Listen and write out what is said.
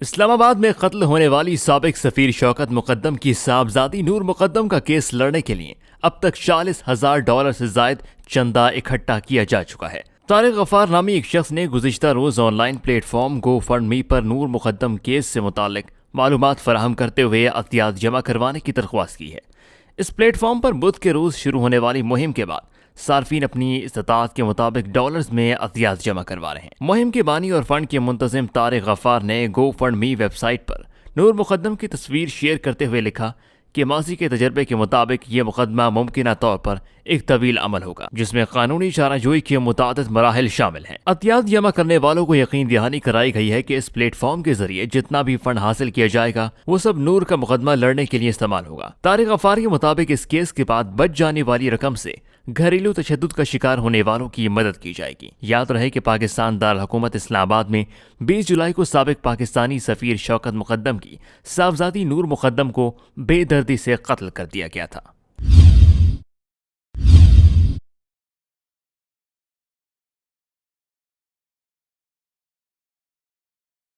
اسلام آباد میں قتل ہونے والی سابق سفیر شوکت مقدم کی صاحبزادی نور مقدم کا کیس لڑنے کے لیے اب تک $40,000 سے زائد چندہ اکٹھا کیا جا چکا ہے۔ طارق غفار نامی ایک شخص نے گزشتہ روز online platform GoFundMe پر نور مقدم کیس سے متعلق معلومات فراہم کرتے ہوئے عطیات جمع کروانے کی درخواست کی ہے۔ اس پلیٹ فارم پر بدھ کے روز شروع ہونے والی مہم کے بعد صارفین اپنی استطاعت کے مطابق ڈالرز میں عطیات جمع کروا رہے ہیں۔ مہم کے بانی اور فنڈ کے منتظم طارق غفار نے گو فنڈ می ویب سائٹ پر نور مقدم کی تصویر شیئر کرتے ہوئے لکھا کہ ماضی کے تجربے کے مطابق یہ مقدمہ ممکنہ طور پر ایک طویل عمل ہوگا جس میں قانونی چارہ جوئی کے متعدد مراحل شامل ہیں۔ عطیات جمع کرنے والوں کو یقین دہانی کرائی گئی ہے کہ اس پلیٹ فارم کے ذریعے جتنا بھی فنڈ حاصل کیا جائے گا وہ سب نور کا مقدمہ لڑنے کے لیے استعمال ہوگا۔ طارق غفار کے مطابق اس کیس کے بعد بچ جانے والی رقم سے گھریلو تشدد کا شکار ہونے والوں کی مدد کی جائے گی۔ یاد رہے کہ پاکستان دارالحکومت اسلام آباد میں 20 جولائی کو سابق پاکستانی سفیر شوکت مقدم کی صاحبزادی نور مقدم کو بے دردی سے قتل کر دیا گیا تھا۔